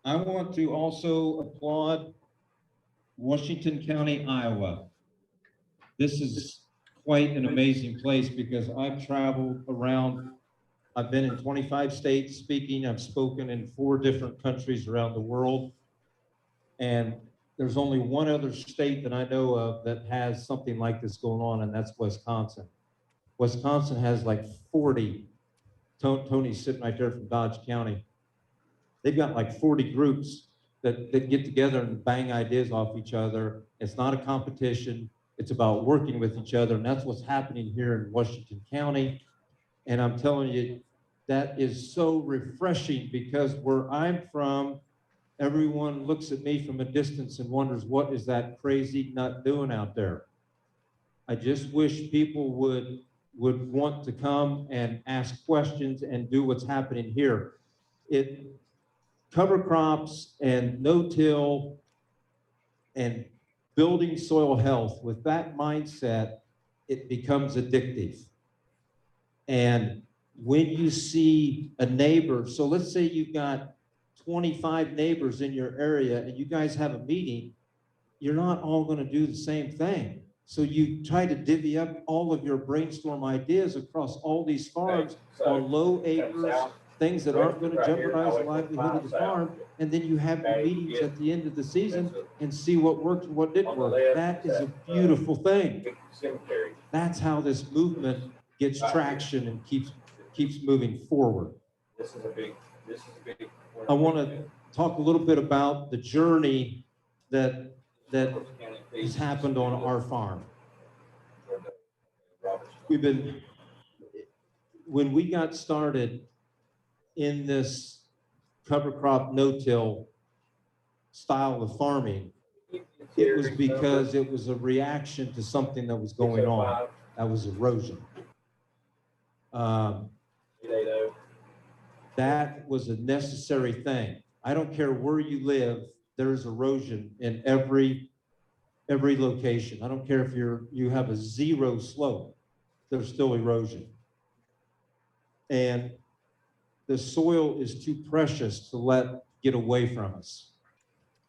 I want to also applaud Washington County, Iowa. This is quite an amazing place because I've traveled around. I've been in 25 states speaking. I've spoken in 4 different countries around the world. And there's only one other state that I know of that has something like this going on, and that's Wisconsin. Wisconsin has like 40. Tony's sitting right there from Dodge County. They've got like 40 groups that get together and bang ideas off each other. It's not a competition. It's about working with each other. And that's what's happening here in Washington County. And I'm telling you, that is so refreshing because where I'm from, everyone looks at me from a distance and wonders, what is that crazy nut doing out there? I just wish people would want to come and ask questions and do what's happening here. Cover crops and no-till and building soil health, with that mindset, it becomes addictive. And when you see a neighbor, so let's say you've got 25 neighbors in your area and you guys have a meeting, you're not all going to do the same thing. So you try to divvy up all of your brainstorm ideas across all these farms on low acres, things that aren't going to jeopardize the livelihood of the farm. And then you have the meetings at the end of the season and see what worked and what didn't work. That is a beautiful thing. That's how this movement gets traction and keeps moving forward. This is a big. I want to talk a little bit about the journey that has happened on our farm. When we got started in this cover crop no-till style of farming, it was because it was a reaction to something that was going on. That was erosion. That was a necessary thing. I don't care where you live, there's erosion in every location. I don't care if you have a 0 slope, there's still erosion. And the soil is too precious to let get away from us.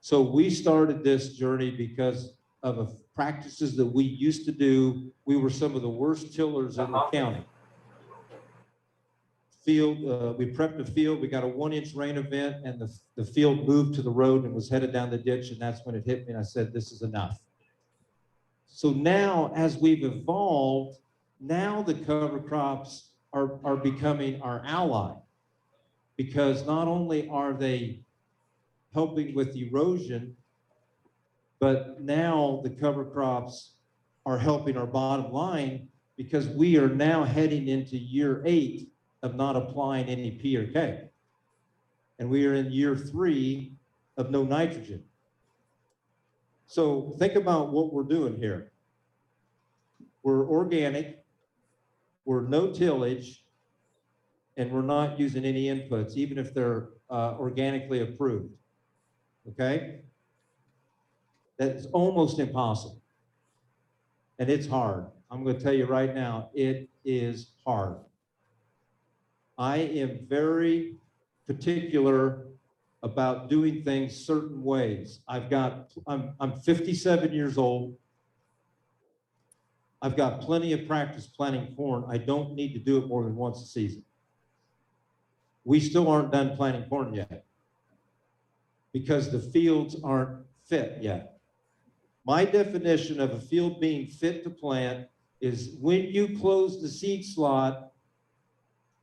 So we started this journey because of practices that we used to do. We were some of the worst tillers in the county. We prepped the field, we got a 1-inch rain event, and the field moved to the road and was headed down the ditch, and that's when it hit me, and I said, this is enough. So now, as we've evolved, now the cover crops are becoming our ally, because not only are they helping with erosion, but now the cover crops are helping our bottom line, because we are now heading into year 8 of not applying any P or K. And we are in year 3 of no nitrogen. So think about what we're doing here. We're organic, we're no tillage, and we're not using any inputs, even if they're organically approved, okay? That's almost impossible. And it's hard. I'm gonna tell you right now, it is hard. I am very particular about doing things certain ways. I'm 57 years old. I've got plenty of practice planting corn. I don't need to do it more than once a season. We still aren't done planting corn yet because the fields aren't fit yet. My definition of a field being fit to plant is when you close the seed slot,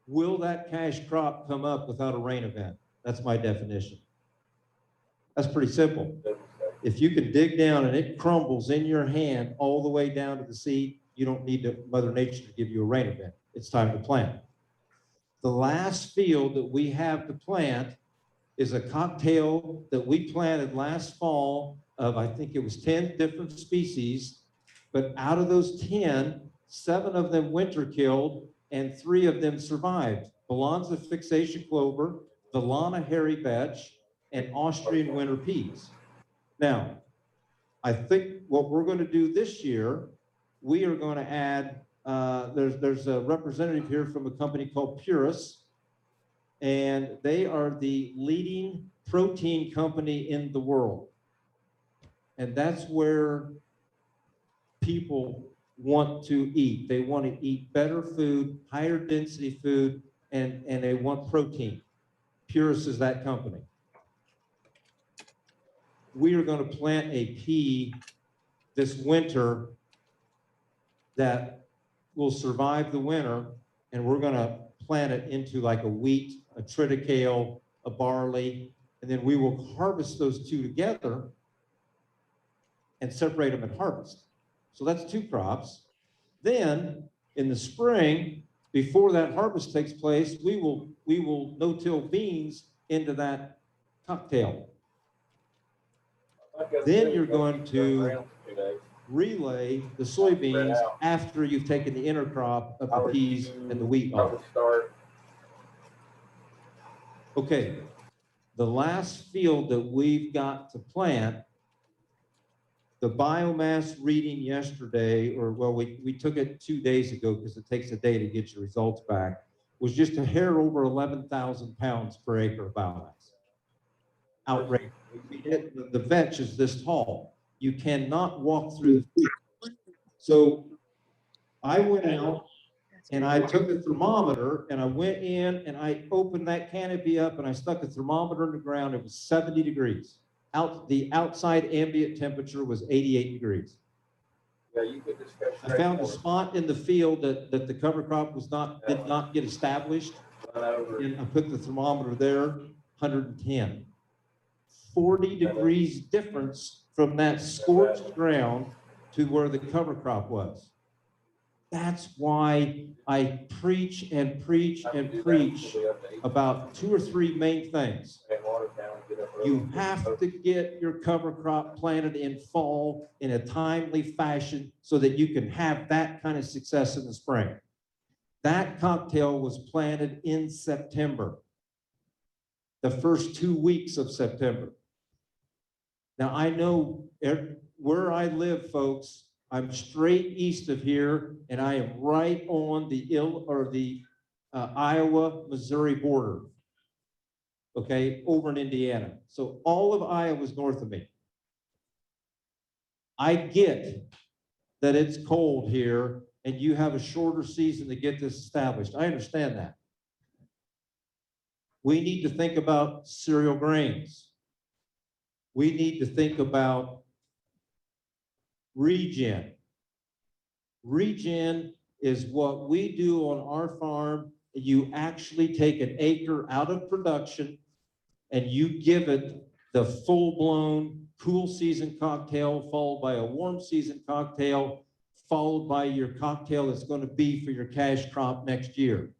will that cash crop come up without a rain event? That's my definition. That's pretty simple. If you can dig down and it crumbles in your hand all the way down to the seed, you don't need Mother Nature to give you a rain event. It's time to plant. The last field that we have to plant is a cocktail that we planted last fall of, I think it was 10 different species, but out of those 10, 7 of them winter killed and 3 of them survived. Balanza fixation clover, Villana hairy vetch, and Austrian winter peas. Now, I think what we're going to do this year, we are going to add, there's a representative here from a company called Purus, and they are the leading protein company in the world. And that's where people want to eat. They want to eat better food, higher density food, and they want protein. Purus is that company. We are going to plant a pea this winter that will survive the winter, and we're going to plant it into like a wheat, a triticale, a barley, and then we will harvest those two together and separate them at harvest. So that's 2 crops. Then in the spring, before that harvest takes place, we will no-till beans into that cocktail. Then you're going to relay the soybeans after you've taken the intercrop of the peas and the wheat off. Okay, the last field that we've got to plant, the biomass reading yesterday, or well, we took it 2 days ago because it takes a day to get your results back, was just a hair over 11,000 pounds per acre of biomass. Outrageous. The vetch is this tall. You cannot walk through the field. So I went out and I took a thermometer and I went in and I opened that canopy up and I stuck a thermometer in the ground. It was 70 degrees. The outside ambient temperature was 88 degrees. Yeah, you could discuss. I found a spot in the field that the cover crop did not get established. And I put the thermometer there, 110. 40 degrees difference from that scorched ground to where the cover crop was. That's why I preach and preach and preach about 2 or 3 main things. You have to get your cover crop planted in fall in a timely fashion so that you can have that kind of success in the spring. That cocktail was planted in September, the first 2 weeks of September. Now I know where I live, folks, I'm straight east of here, and I am right on the Iowa-Missouri border, okay, over in Indiana. So all of Iowa is north of me. I get that it's cold here, and you have a shorter season to get this established. I understand that. We need to think about cereal grains. We need to think about Regen. Regen is what we do on our farm. You actually take an acre out of production and you give it the full-blown cool season cocktail followed by a warm season cocktail followed by your cocktail that's going to be for your cash crop next year.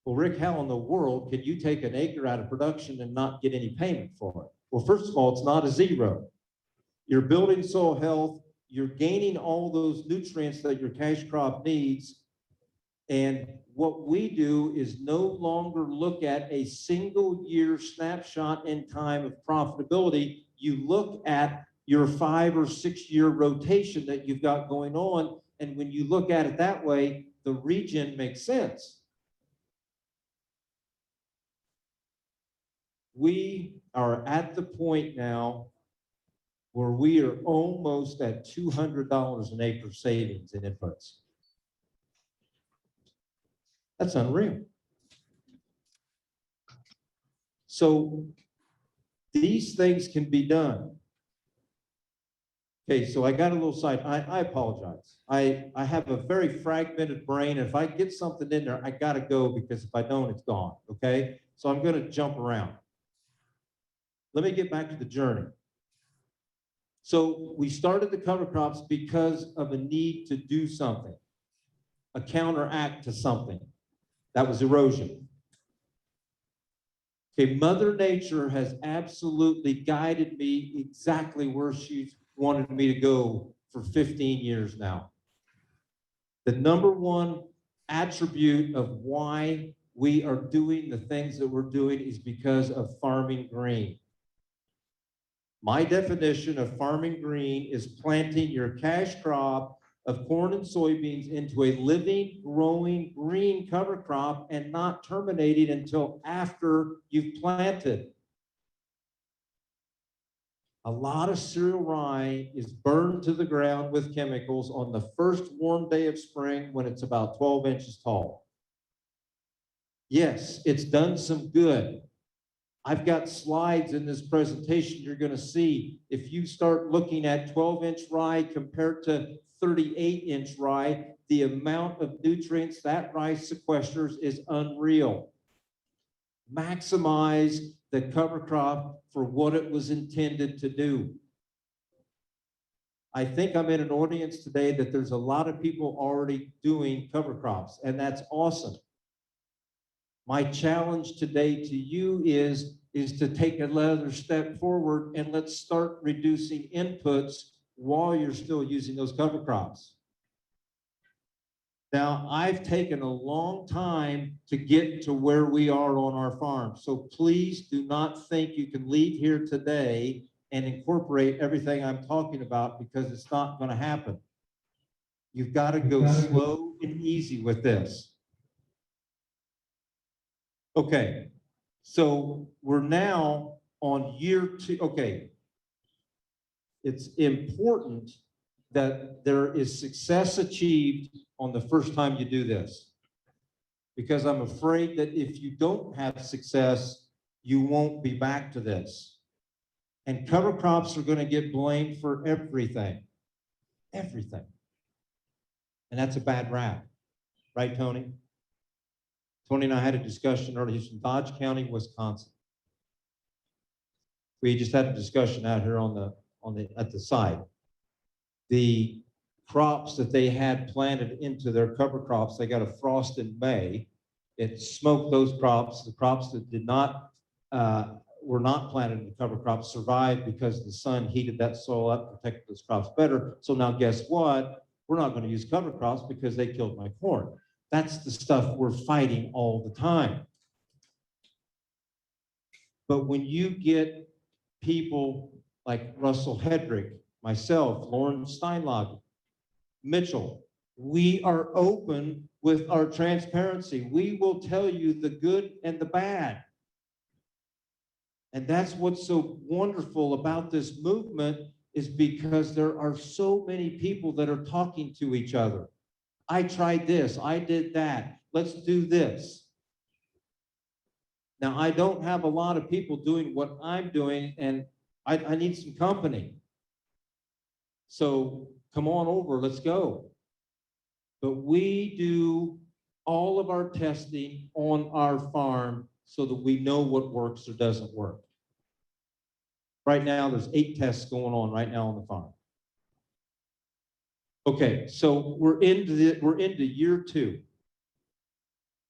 Well, Rick, how in the world can you take an acre out of production and not get any payment for it? Well, first of all, it's not a zero. You're building soil health, you're gaining all those nutrients that your cash crop needs. And what we do is no longer look at a single year snapshot in time of profitability. You look at your 5 or 6 year rotation that you've got going on. And when you look at it that way, the Regen makes sense. We are at the point now where we are almost at $200 an acre savings in inputs. That's unreal. So these things can be done. Okay, so I got a little side. I apologize. I have a very fragmented brain. If I get something in there, I got to go because if I don't, it's gone. Okay, so I'm going to jump around. Let me get back to the journey. So we started the cover crops because of a need to do something, a counteract to something. That was erosion. Okay, Mother Nature has absolutely guided me exactly where she's wanted me to go for 15 years now. The number one attribute of why we are doing the things that we're doing is because of farming green. My definition of farming green is planting your cash crop of corn and soybeans into a living, growing green cover crop and not terminating until after you've planted. A lot of cereal rye is burned to the ground with chemicals on the first warm day of spring when it's about 12 inches tall. Yes, it's done some good. I've got slides in this presentation you're going to see. If you start looking at 12-inch rye compared to 38-inch rye, the amount of nutrients that rye sequesters is unreal. Maximize the cover crop for what it was intended to do. I think I'm in an audience today that there's a lot of people already doing cover crops, and that's awesome. My challenge today to you is to take another step forward and let's start reducing inputs while you're still using those cover crops. Now, I've taken a long time to get to where we are on our farm. So please do not think you can leave here today and incorporate everything I'm talking about, because it's not going to happen. You've got to go slow and easy with this. Okay, so we're now on year 2. Okay, it's important that there is success achieved on the first time you do this, because I'm afraid that if you don't have success, you won't be back to this. And cover crops are going to get blamed for everything, everything. And that's a bad rap, right, Tony? Tony and I had a discussion earlier. He's from Dodge County, Wisconsin. We just had a discussion out here at the site. The crops that they had planted into their cover crops, they got a frost in May. It smoked those crops. The crops that did not were not planted in the cover crops survived because the sun heated that soil up, protected those crops better. So now guess what? We're not going to use cover crops because they killed my corn. That's the stuff we're fighting all the time. But when you get people like Russell Hedrick, myself, Lauren Steinlager, Mitchell, we are open with our transparency. We will tell you the good and the bad. And that's what's so wonderful about this movement, is because there are so many people that are talking to each other. I tried this, I did that, let's do this. Now, I don't have a lot of people doing what I'm doing, and I need some company. So come on over, let's go. But we do all of our testing on our farm so that we know what works or doesn't work. Right now, there's 8 tests going on right now on the farm. Okay, so we're into year 2.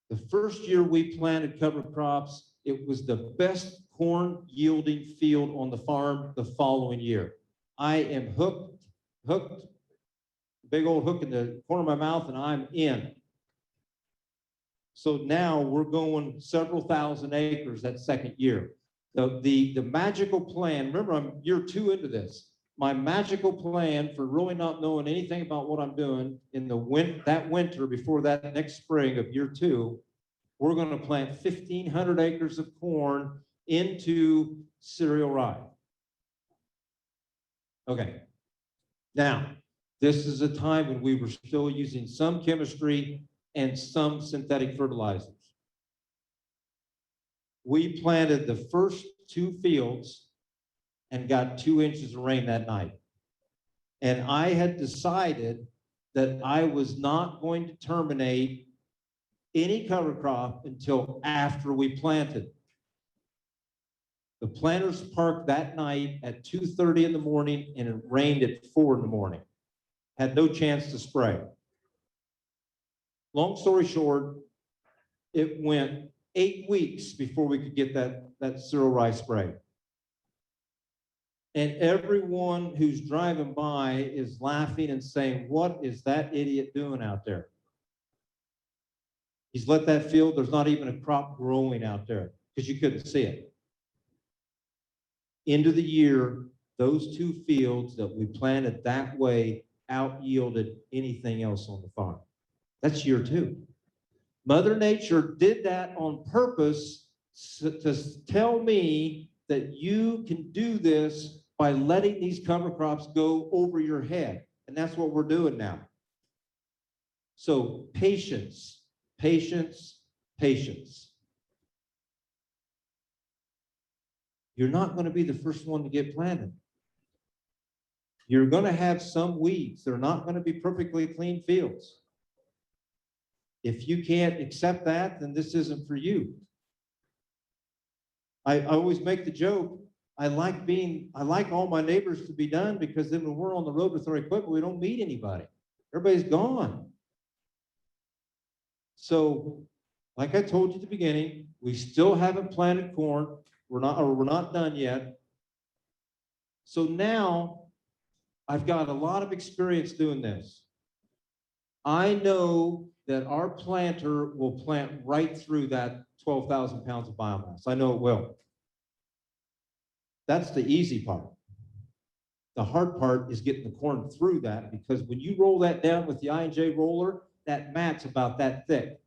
The first year we planted cover crops, it was the best corn yielding field on the farm the following year. I am hooked, big old hook in the corner of my mouth, and I'm in. So now we're going several thousand acres that second year. The magical plan, remember I'm year 2 into this. My magical plan for really not knowing anything about what I'm doing in that winter before that next spring of year 2, we're going to plant 1,500 acres of corn into cereal rye. Okay. Now, this is a time when we were still using some chemistry and some synthetic fertilizers. We planted the first 2 fields and got 2 inches of rain that night. And I had decided that I was not going to terminate any cover crop until after we planted. The planters parked that night at 2:30 in the morning, and it rained at 4 in the morning. Had no chance to spray. Long story short, it went 8 weeks before we could get that cereal rye spray. And everyone who's driving by is laughing and saying, what is that idiot doing out there? He's let that field, there's not even a crop growing out there because you couldn't see it. End of the year, those 2 fields that we planted that way out-yielded anything else on the farm. That's year 2. Mother Nature did that on purpose to tell me that you can do this by letting these cover crops go over your head. And that's what we're doing now. So patience, patience, patience. You're not going to be the first one to get planted. You're going to have some weeds. They're not going to be perfectly clean fields. If you can't accept that, then this isn't for you. I always make the joke, I like all my neighbors to be done, because then when we're on the road with our equipment, we don't meet anybody. Everybody's gone. So, like I told you at the beginning, we still haven't planted corn. We're not done yet. So now I've got a lot of experience doing this. I know that our planter will plant right through that 12,000 pounds of biomass. I know it will. That's the easy part. The hard part is getting the corn through that, because when you roll that down with the I&J roller, that mat's about that thick.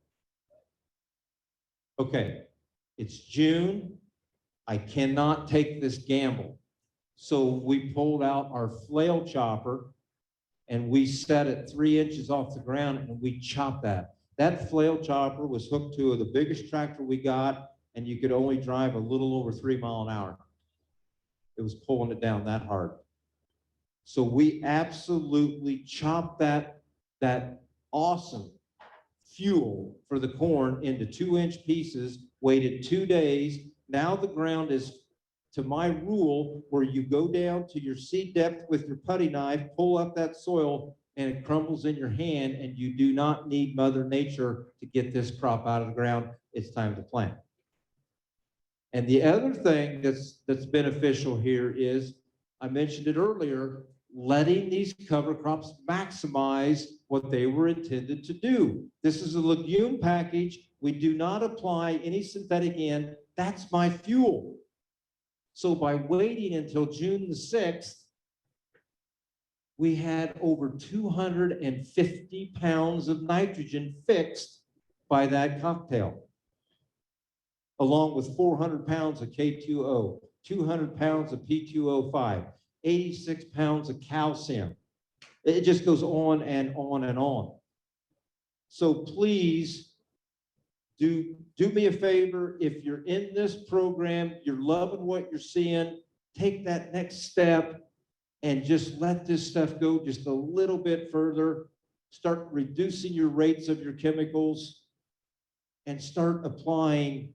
Okay, it's June. I cannot take this gamble. So we pulled out our flail chopper and we set it 3 inches off the ground and we chopped that. That flail chopper was hooked to the biggest tractor we got, and you could only drive a little over 3 miles an hour. It was pulling it down that hard. So we absolutely chopped that awesome fuel for the corn into 2-inch pieces, waited 2 days. Now the ground is, to my rule, where you go down to your seed depth with your putty knife, pull up that soil, and it crumbles in your hand, and you do not need Mother Nature to get this crop out of the ground. It's time to plant. And the other thing that's beneficial here is, I mentioned it earlier, letting these cover crops maximize what they were intended to do. This is a legume package. We do not apply any synthetic in. That's my fuel. So by waiting until June the 6th, we had over 250 pounds of nitrogen fixed by that cocktail, along with 400 pounds of K2O, 200 pounds of P2O5, 86 pounds of calcium. It just goes on and on and on. So please do me a favor. If you're in this program, you're loving what you're seeing, take that next step and just let this stuff go just a little bit further. Start reducing your rates of your chemicals and start applying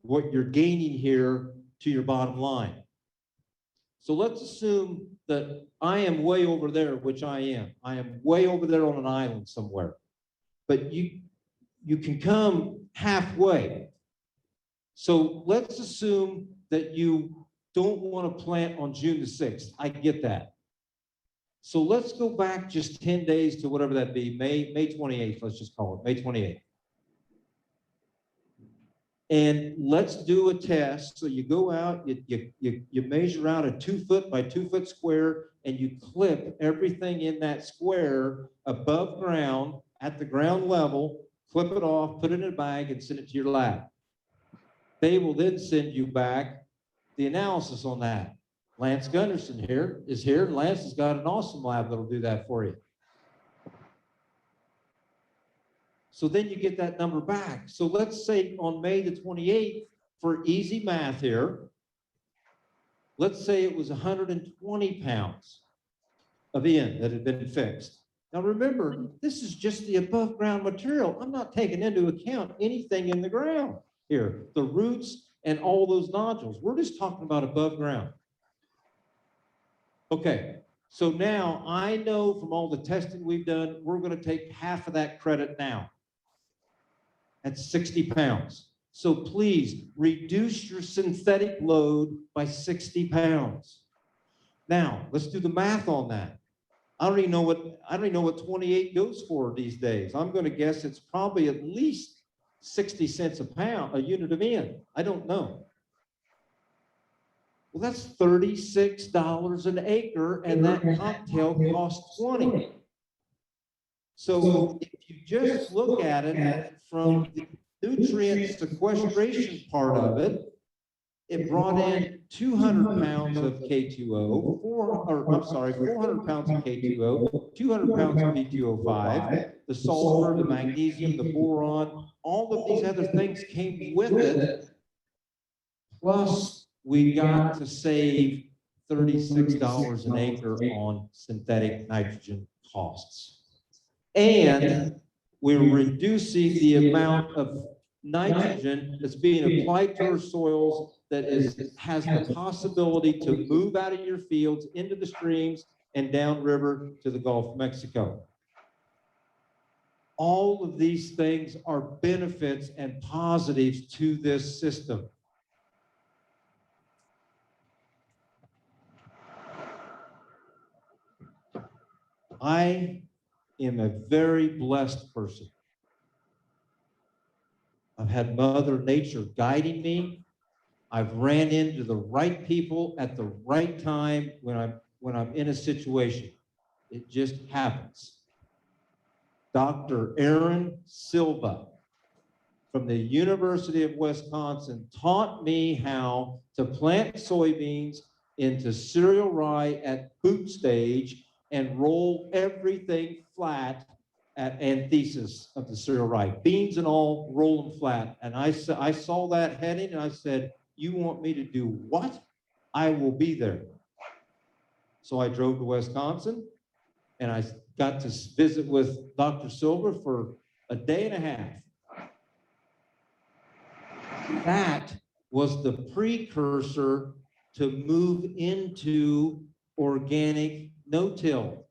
what you're gaining here to your bottom line. So let's assume that I am way over there, which I am. I am way over there on an island somewhere. But you can come halfway. So let's assume that you don't want to plant on June the 6th. I get that. So let's go back just 10 days to whatever that be, May 28th, let's just call it, May 28th. And let's do a test. So you go out, you measure out a 2 foot by 2 foot square, and you clip everything in that square above ground at the ground level, clip it off, put it in a bag, and send it to your lab. They will then send you back the analysis on that. Lance Gunderson is here, and Lance has got an awesome lab that'll do that for you. So then you get that number back. So let's say on May the 28th, for easy math here, let's say it was 120 pounds of N that had been fixed. Now remember, this is just the above ground material. I'm not taking into account anything in the ground here, the roots and all those nodules. We're just talking about above ground. Okay, so now I know from all the testing we've done, we're going to take half of that credit now. That's 60 pounds. So please reduce your synthetic load by 60 pounds. Now, let's do the math on that. I don't even know what 28 goes for these days. I'm going to guess it's probably at least 60 cents a unit of N. I don't know. Well, that's $36 an acre, and that cocktail costs 20. So if you just look at it from the nutrient sequestration part of it, it brought in 200 pounds of K2O, 400 pounds of K2O, 200 pounds of P2O5, the sulfur, the magnesium, the boron, all of these other things came with it. Plus, we got to save $36 an acre on synthetic nitrogen costs. And we're reducing the amount of nitrogen that's being applied to our soils that has the possibility to move out of your fields into the streams and downriver to the Gulf of Mexico. All of these things are benefits and positives to this system. I am a very blessed person. I've had Mother Nature guiding me. I've ran into the right people at the right time when I'm in a situation. It just happens. Dr. Aaron Silva from the University of Wisconsin taught me how to plant soybeans into cereal rye at boot stage and roll everything flat at anthesis of the cereal rye. Beans and all, roll them flat. And I saw that heading and I said, you want me to do what? I will be there. So I drove to Wisconsin and I got to visit with Dr. Silver for a day and a half. That was the precursor to move into organic no-till.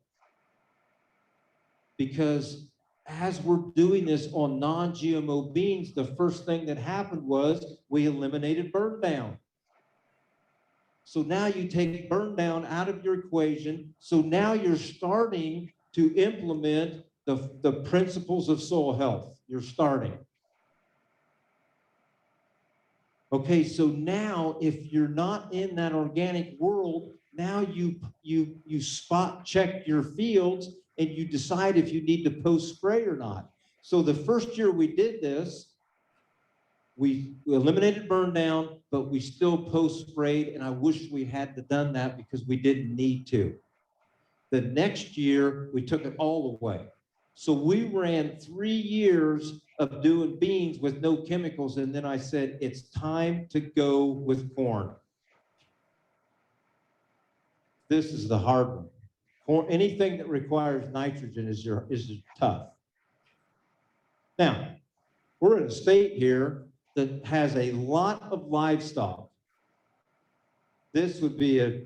Because as we're doing this on non-GMO beans, the first thing that happened was we eliminated burn down. So now you take burn down out of your equation. So now you're starting to implement the principles of soil health. You're starting. Okay, so now if you're not in that organic world, now you spot check your fields and you decide if you need to post spray or not. So the first year we did this, we eliminated burn down, but we still post sprayed, and I wish we had done that because we didn't need to. The next year, we took it all away. So we ran 3 years of doing beans with no chemicals, and then I said, it's time to go with corn. This is the hard one. Corn, anything that requires nitrogen is tough. Now, we're in a state here that has a lot of livestock. This would be a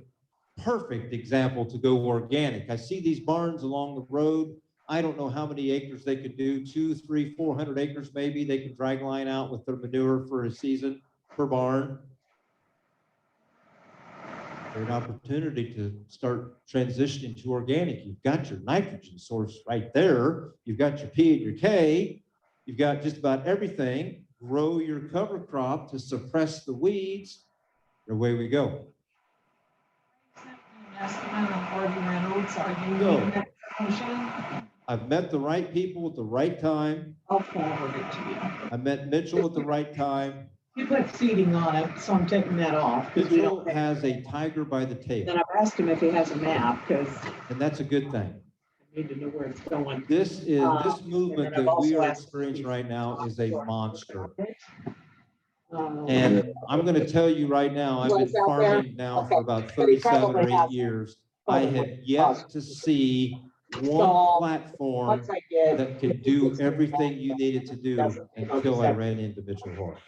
perfect example to go organic. I see these barns along the road. I don't know how many acres they could do, 200, 300, 400 acres maybe. They could drag line out with their manure for a season per barn. There's an opportunity to start transitioning to organic. You've got your nitrogen source right there. You've got your P and your K. You've got just about everything. Grow your cover crop to suppress the weeds. And away we go. I've met the right people at the right time. I'll forward it to you. I met Mitchell at the right time. You put seeding on it, so I'm taking that off. Mitchell has a tiger by the tail. Then I've asked him if he has a map, because And that's a good thing. I need to know where it's going. This movement that we are experiencing right now is a monster. And I'm going to tell you right now, I've been farming now for about 37 or 8 years. I have yet to see one platform that could do everything you needed to do until I ran into Mitchell Horse.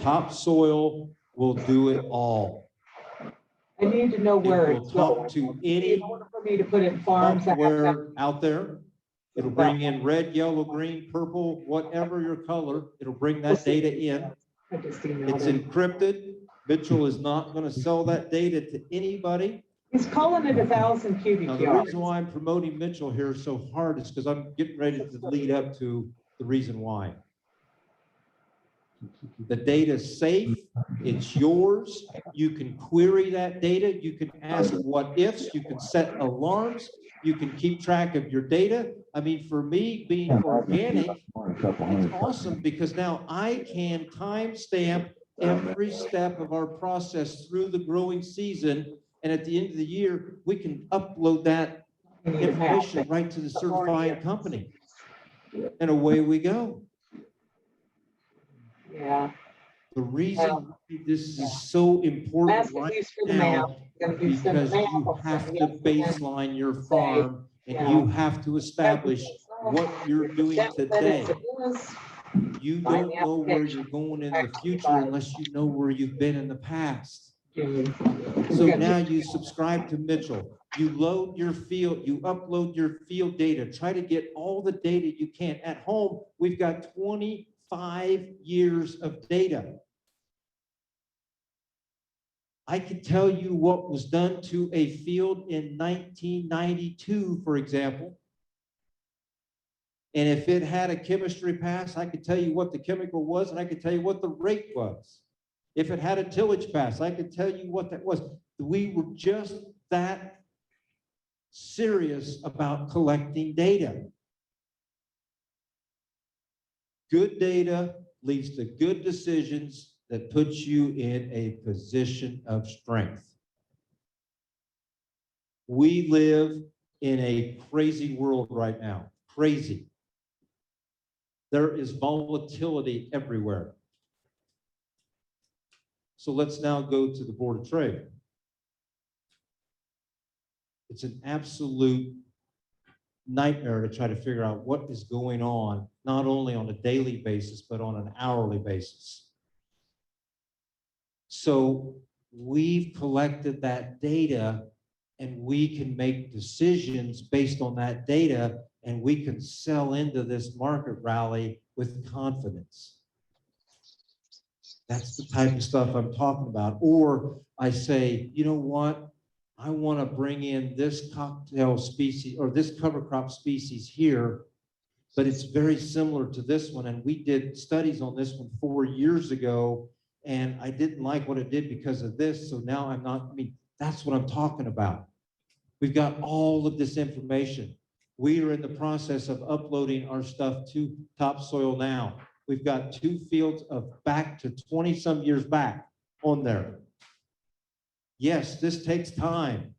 Topsoil will do it all. I need to know where It will it's talk going. to any In order for me to put it in farms, I have to software out there. It'll bring in red, yellow, green, purple, whatever your color. It'll bring that data in. I just emailed It's him. encrypted. Mitchell is not going to sell that data to anybody. He's calling it 1,000 cubic Now, the yards. reason why I'm promoting Mitchell here so hard is because I'm getting ready to lead up to the reason why. The data is safe. It's yours. You can query that data. You can ask what ifs. You can set alarms. You can keep track of your data. I mean, for me, being organic, it's awesome because now I can timestamp every step of our process through the growing season. And at the end of the year, we can upload that You need a map. information right to the certifying company. And away we go. Yeah, The reason this is so important Basket right use for the map. now, Gonna do some because map you of have something to else and then baseline your farm and yeah. you have to establish what you're doing today. You Find don't the know where application. you're going in the Actually future buy it. unless you know where you've been in the past. June. So now you subscribe to Mitchell, you load your field, you upload your field data, try to get all the data you can. At home, we've got 25 years of data. I can tell you what was done to a field in 1992, for example. And if it had a chemistry pass, I could tell you what the chemical was, and I could tell you what the rate was. If it had a tillage pass, I could tell you what that was. We were just that serious about collecting data. Good data leads to good decisions that puts you in a position of strength. We live in a crazy world right now, crazy. There is volatility everywhere. So let's now go to the Board of Trade. It's an absolute nightmare to try to figure out what is going on, not only on a daily basis, but on an hourly basis. So we've collected that data and we can make decisions based on that data, and we can sell into this market rally with confidence. That's the type of stuff I'm talking about. Or I say, you know what? I want to bring in this cocktail species or this cover crop species here, but it's very similar to this one. And we did studies on this one 4 years ago, and I didn't like what it did because of this. So now I'm not, I mean, that's what I'm talking about. We've got all of this information. We are in the process of uploading our stuff to Topsoil now. We've got 2 fields of back to 20 some years back on there. Yes, this takes time.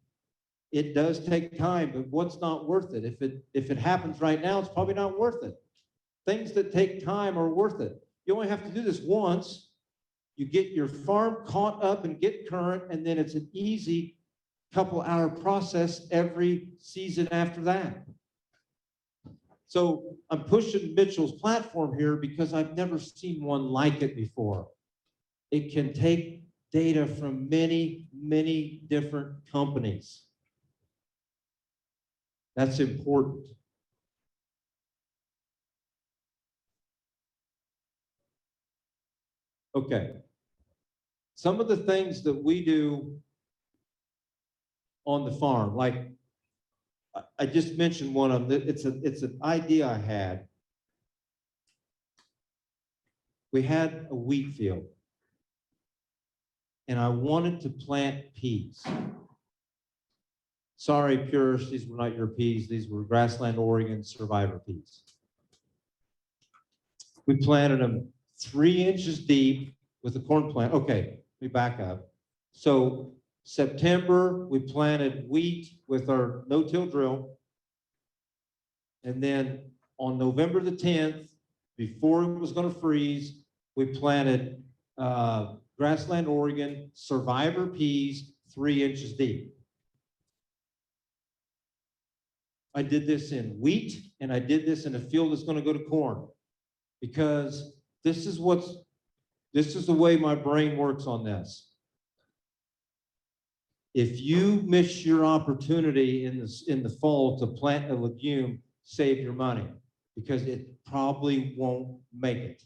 It does take time, but what's not worth it? If it happens right now, it's probably not worth it. Things that take time are worth it. You only have to do this once. You get your farm caught up and get current, and then it's an easy couple-hour process every season after that. So I'm pushing Mitchell's platform here because I've never seen one like it before. It can take data from many, many different companies. That's important. Okay. Some of the things that we do on the farm, like I just mentioned one of them. It's an idea I had. We had a wheat field, and I wanted to plant peas. Sorry, purists, these were not your peas. These were Grassland, Oregon Survivor peas. We planted them 3 inches deep with a corn plant. Okay, let me back up. So September, we planted wheat with our no-till drill. And then on November the 10th, before it was going to freeze, we planted Grassland, Oregon Survivor peas 3 inches deep. I did this in wheat, and I did this in a field that's going to go to corn, because this is the way my brain works on this. If you miss your opportunity in the fall to plant a legume, save your money, because it probably won't make it.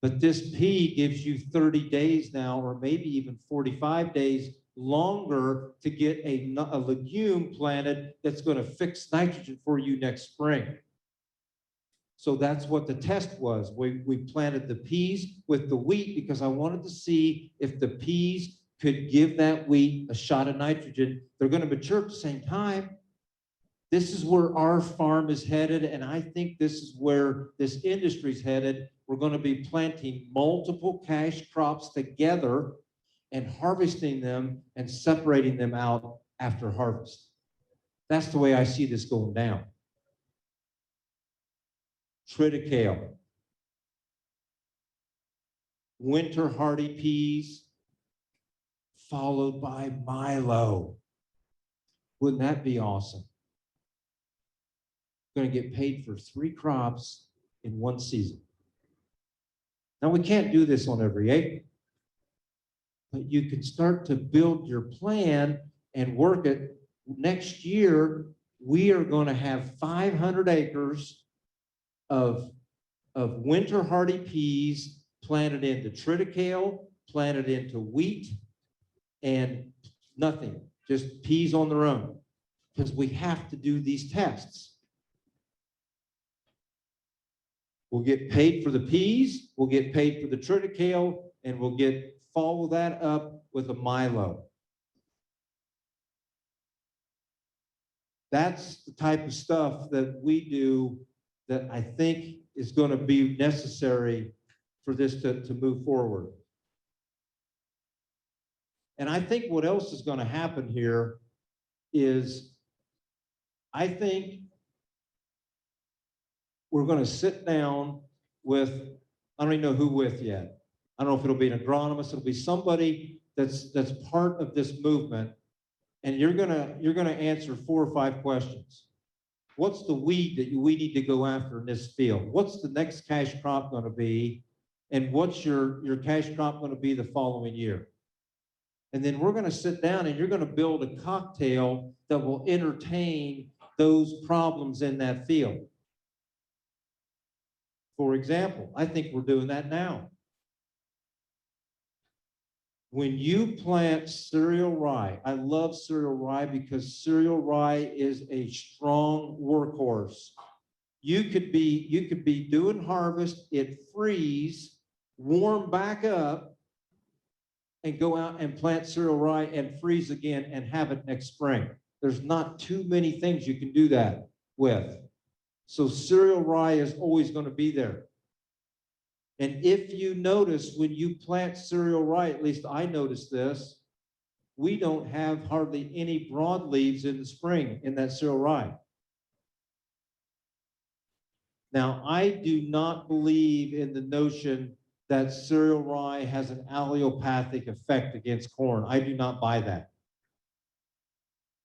But this pea gives you 30 days now, or maybe even 45 days longer to get a legume planted that's going to fix nitrogen for you next spring. So that's what the test was. We planted the peas with the wheat because I wanted to see if the peas could give that wheat a shot of nitrogen. They're going to mature at the same time. This is where our farm is headed, and I think this is where this industry is headed. We're going to be planting multiple cash crops together and harvesting them and separating them out after harvest. That's the way I see this going down. Triticale, winter hardy peas, followed by milo. Wouldn't that be awesome? Going to get paid for 3 crops in one season. Now, we can't do this on every acre, but you can start to build your plan and work it. Next year, we are going to have 500 acres of winter hardy peas planted into triticale, planted into wheat, and nothing, just peas on their own, because we have to do these tests. We'll get paid for the peas, we'll get paid for the triticale, and we'll follow that up with a milo. That's the type of stuff that we do that I think is going to be necessary for this to move forward. And I think what else is going to happen here is I think we're going to sit down with, I don't even know who with yet. I don't know if it'll be an agronomist, it'll be somebody that's part of this movement, and you're gonna answer 4 or 5 questions. What's the weed that we need to go after in this field? What's the next cash crop going to be? And what's your cash crop going to be the following year? And then we're going to sit down and you're going to build a cocktail that will entertain those problems in that field. For example, I think we're doing that now. When you plant cereal rye, I love cereal rye because cereal rye is a strong workhorse. You could be doing harvest, it freeze, warm back up, and go out and plant cereal rye and freeze again and have it next spring. There's not too many things you can do that with. So cereal rye is always going to be there. And if you notice when you plant cereal rye, at least I noticed this, we don't have hardly any broadleaves in the spring in that cereal rye. Now, I do not believe in the notion that cereal rye has an allelopathic effect against corn. I do not buy that.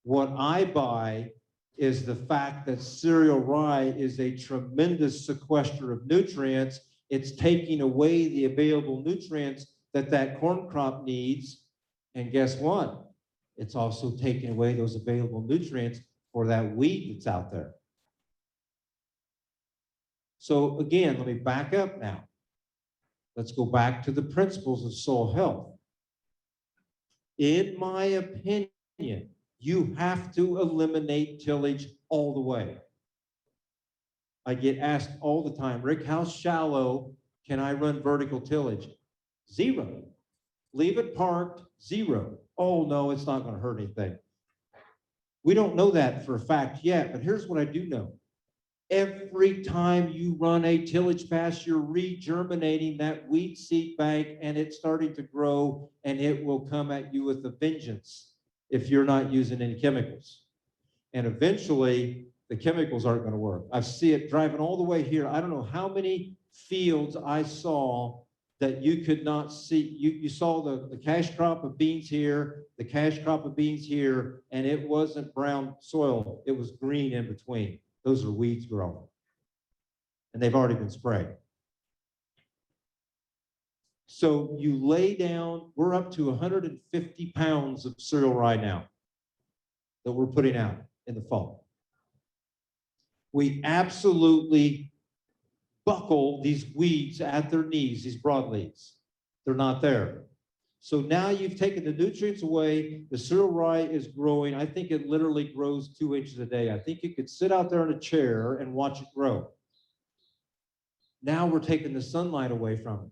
What I buy is the fact that cereal rye is a tremendous sequester of nutrients. It's taking away the available nutrients that corn crop needs. And guess what? It's also taking away those available nutrients for that weed that's out there. So again, let me back up now. Let's go back to the principles of soil health. In my opinion, you have to eliminate tillage all the way. I get asked all the time, Rick, how shallow can I run vertical tillage? 0. Leave it parked, 0. Oh, no, it's not going to hurt anything. We don't know that for a fact yet, but here's what I do know. Every time you run a tillage pass, you're regerminating that wheat seed bank, and it's starting to grow, and it will come at you with a vengeance if you're not using any chemicals. And eventually, the chemicals aren't going to work. I see it driving all the way here. I don't know how many fields I saw that you could not see. You saw the cash crop of beans here, the cash crop of beans here, and it wasn't brown soil. It was green in between. Those are weeds growing. And they've already been sprayed. So you lay down, we're up to 150 pounds of cereal rye now that we're putting out in the fall. We absolutely buckle these weeds at their knees, these broadleaves. They're not there. So now you've taken the nutrients away. The cereal rye is growing. I think it literally grows 2 inches a day. I think you could sit out there in a chair and watch it grow. Now we're taking the sunlight away from it.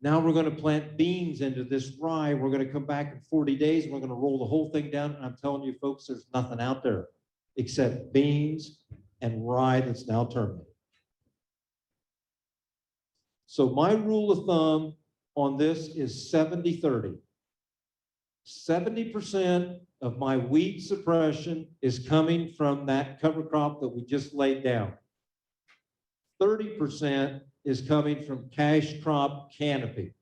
Now we're going to plant beans into this rye. We're going to come back in 40 days. And we're going to roll the whole thing down. And I'm telling you, folks, there's nothing out there. except beans and rye that's now terminated. So my rule of thumb on this is 70-30. 70% of my weed suppression is coming from that cover crop that we just laid down. 30% is coming from cash crop canopy.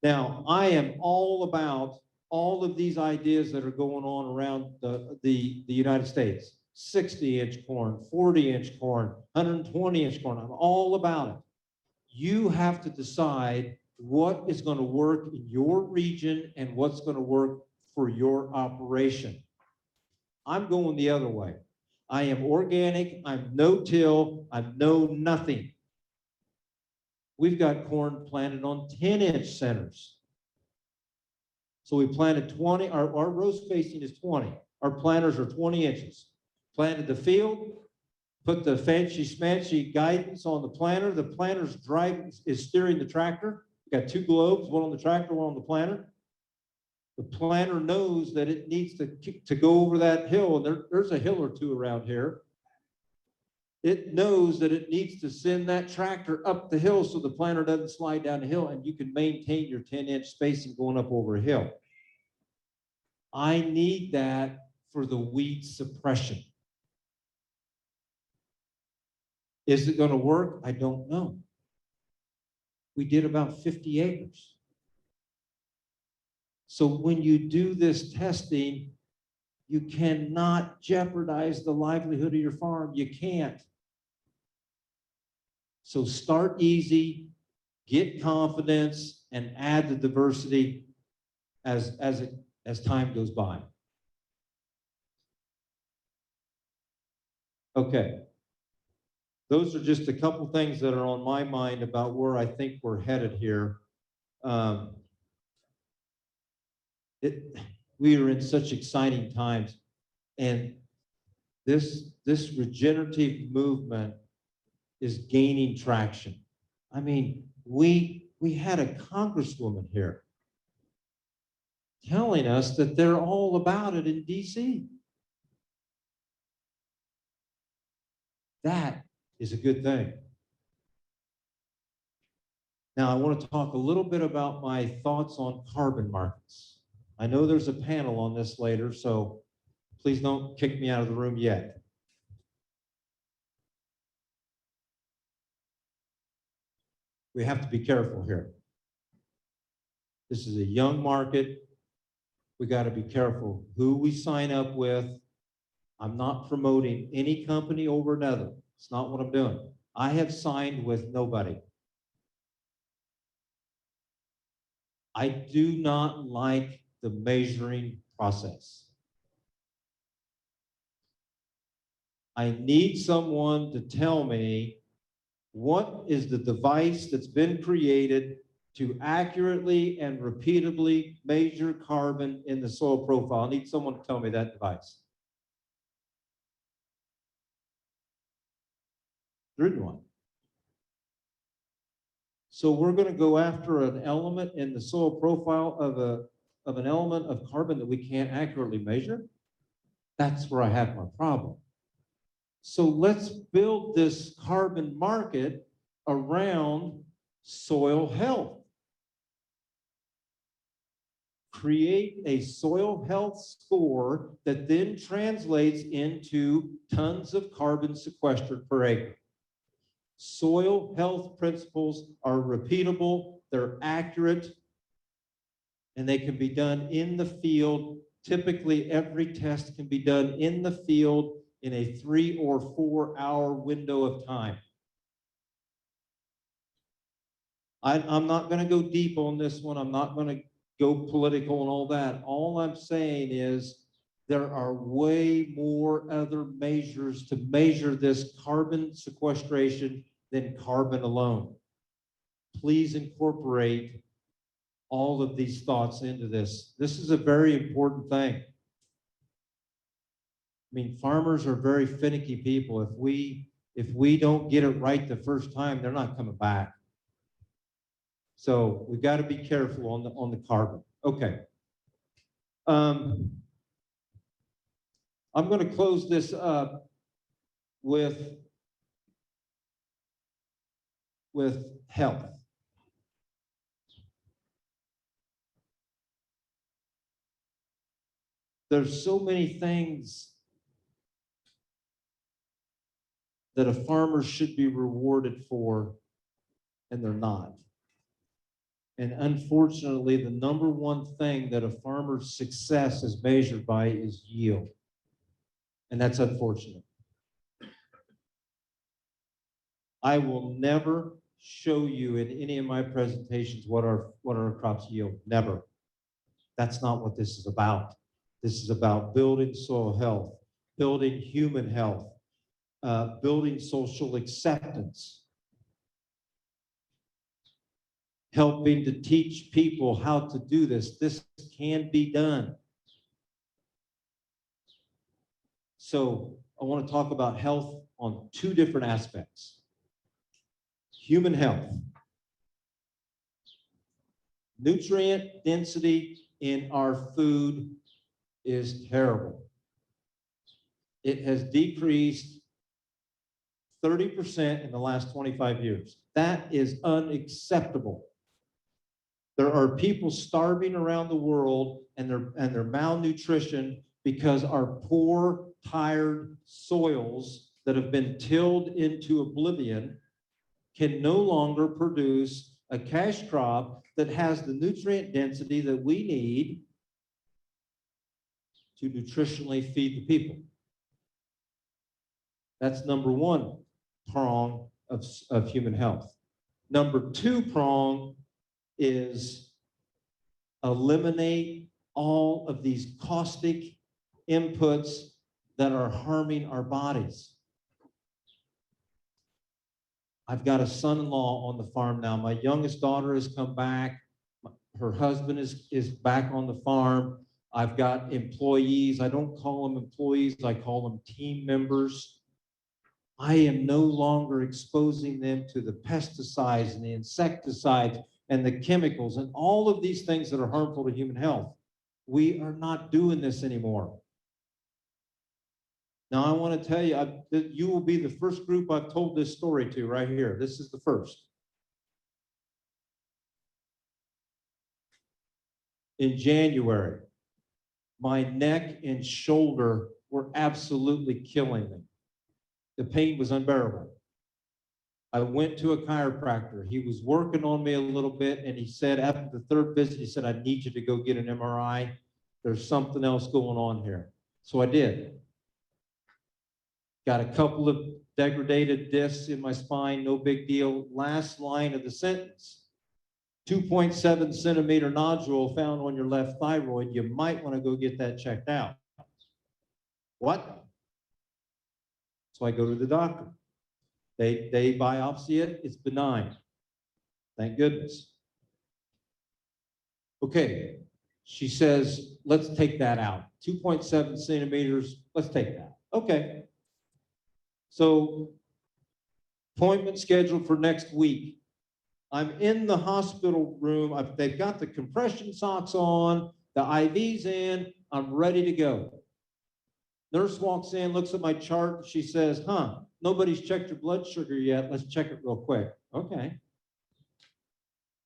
Now, I am all about all of these ideas that are going on around the United States. 60-inch corn, 40-inch corn, 120-inch corn. I'm all about it. You have to decide what is going to work in your region and what's going to work for your operation. I'm going the other way. I am organic, I'm no-till, I'm no-nothing. We've got corn planted on 10-inch centers. So we planted 20, our row spacing is 20. Our planters are 20 inches. Planted the field, put the fancy smancy guidance on the planter. The planter's driving, is steering the tractor. Got two globes, one on the tractor, one on the planter. The planter knows that it needs to go over that hill, and there's a hill or two around here. It knows that it needs to send that tractor up the hill so the planter doesn't slide down the hill, and you can maintain your 10-inch spacing going up over a hill. I need that for the weed suppression. Is it going to work? I don't know. We did about 50 acres. So when you do this testing, you cannot jeopardize the livelihood of your farm. You can't. So start easy, get confidence, and add the diversity as time goes by. Okay. Those are just a couple things that are on my mind about where I think we're headed here. We are in such exciting times, and this regenerative movement is gaining traction. I mean, we had a congresswoman here telling us that they're all about it in DC. That is a good thing. Now, I want to talk a little bit about my thoughts on carbon markets. I know there's a panel on this later, so please don't kick me out of the room yet. We have to be careful here. This is a young market. We got to be careful who we sign up with. I'm not promoting any company over another. It's not what I'm doing. I have signed with nobody. I do not like the measuring process. I need someone to tell me what is the device that's been created to accurately and repeatably measure carbon in the soil profile. I need someone to tell me that device. There isn't one. So we're going to go after an element in the soil profile of an element of carbon that we can't accurately measure. That's where I have my problem. So let's build this carbon market around soil health. Create a soil health score that then translates into tons of carbon sequestered per acre. Soil health principles are repeatable, they're accurate, and they can be done in the field. Typically, every test can be done in the field in a 3 or 4 hour window of time. I'm not going to go deep on this one. I'm not going to go political and all that. All I'm saying is there are way more other measures to measure this carbon sequestration than carbon alone. Please incorporate all of these thoughts into this. This is a very important thing. I mean, farmers are very finicky people. If we don't get it right the first time, they're not coming back. So we've got to be careful on the carbon. Okay. I'm going to close this up with health. There's so many things that a farmer should be rewarded for, and they're not. And unfortunately, the number one thing that a farmer's success is measured by is yield. And that's unfortunate. I will never show you in any of my presentations what our crops yield. Never. That's not what this is about. This is about building soil health, building human health, building social acceptance, helping to teach people how to do this. This can be done. So I want to talk about health on two different aspects. Human health. Nutrient density in our food is terrible. It has decreased 30% in the last 25 years. That is unacceptable. There are people starving around the world, and they're malnutrition because our poor, tired soils that have been tilled into oblivion can no longer produce a cash crop that has the nutrient density that we need to nutritionally feed the people. That's number one prong of human health. Number two prong is eliminate all of these caustic inputs that are harming our bodies. I've got a son-in-law on the farm now. My youngest daughter has come back. Her husband is back on the farm. I've got employees. I don't call them employees. I call them team members. I am no longer exposing them to the pesticides and the insecticides and the chemicals and all of these things that are harmful to human health. We are not doing this anymore. Now, I want to tell you, that you will be the first group I've told this story to right here. This is the first. In January, my neck and shoulder were absolutely killing me. The pain was unbearable. I went to a chiropractor. He was working on me a little bit, and he said, after the third visit, he said, I need you to go get an MRI. There's something else going on here. So I did. Got a couple of degraded discs in my spine, no big deal. Last line of the sentence, 2.7 centimeter nodule found on your left thyroid. You might want to go get that checked out. What? So I go to the doctor. They biopsy it. It's benign. Thank goodness. Okay. She says, let's take that out. 2.7 centimeters. Let's take that. Okay. So appointment scheduled for next week. I'm in the hospital room. They've got the compression socks on, the IV's in. I'm ready to go. Nurse walks in, looks at my chart. She says, nobody's checked your blood sugar yet. Let's check it real quick. Okay.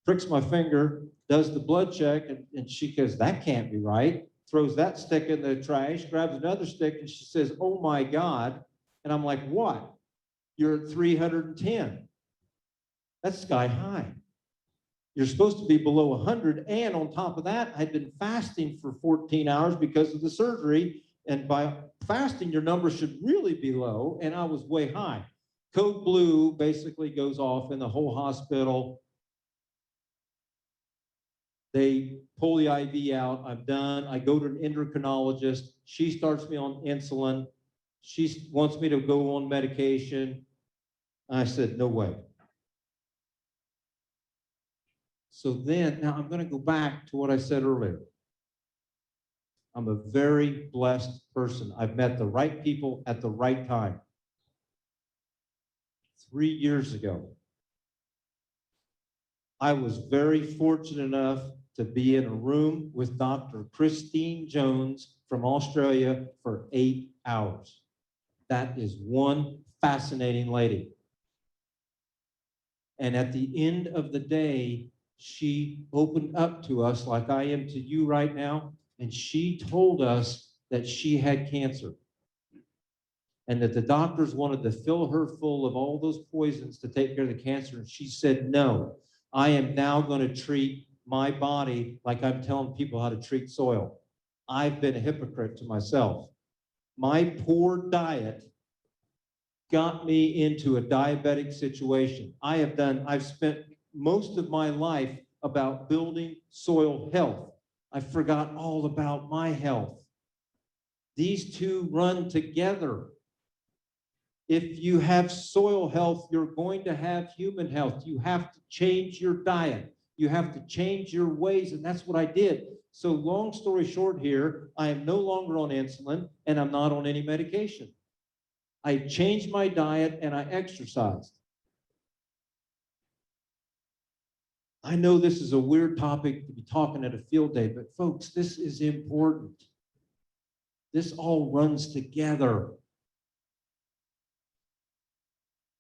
Pricks my finger, does the blood check, and she goes, that can't be right. Throws that stick in the trash, grabs another stick, and she says, oh my God. And I'm like, what? You're at 310. That's sky high. You're supposed to be below 100. And on top of that, I'd been fasting for 14 hours because of the surgery. And by fasting, your number should really be low. And I was way high. Code blue basically goes off in the whole hospital. They pull the IV out. I'm done. I go to an endocrinologist. She starts me on insulin. She wants me to go on medication. I said, no way. So then, now I'm going to go back to what I said earlier. I'm a very blessed person. I've met the right people at the right time. 3 years ago, I was very fortunate enough to be in a room with Dr. Christine Jones from Australia for 8 hours. That is one fascinating lady. And at the end of the day, she opened up to us like I am to you right now. And she told us that she had cancer and that the doctors wanted to fill her full of all those poisons to take care of the cancer. And she said, no, I am now going to treat my body like I'm telling people how to treat soil. I've been a hypocrite to myself. My poor diet got me into a diabetic situation. I've spent most of my life about building soil health. I forgot all about my health. These two run together. If you have soil health, you're going to have human health. You have to change your diet. You have to change your ways, and that's what I did. So long story short here, I am no longer on insulin, and I'm not on any medication. I changed my diet, and I exercised. I know this is a weird topic to be talking at a field day, but folks, this is important. This all runs together.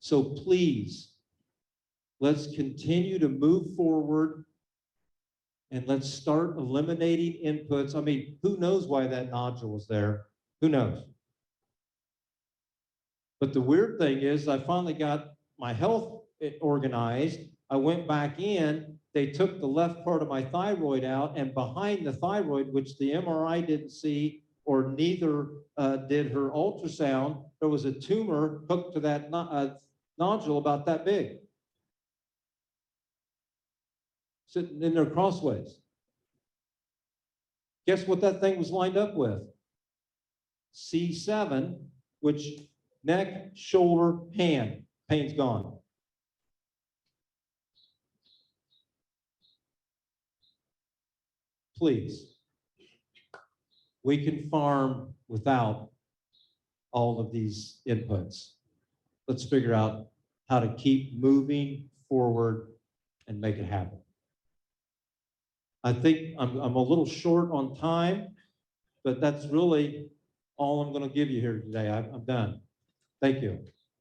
So please, let's continue to move forward and let's start eliminating inputs. I mean, who knows why that nodule was there? Who knows? But the weird thing is I finally got my health organized. I went back in, they took the left part of my thyroid out, and behind the thyroid, which the MRI didn't see, or neither did her ultrasound, there was a tumor hooked to that nodule about that big, sitting in there crossways. Guess what that thing was lined up with? C7, which neck, shoulder, hand, pain's gone. Please, we can farm without all of these inputs. Let's figure out how to keep moving forward and make it happen. I think I'm a little short on time, but that's really all I'm going to give you here today. I'm done. Thank you.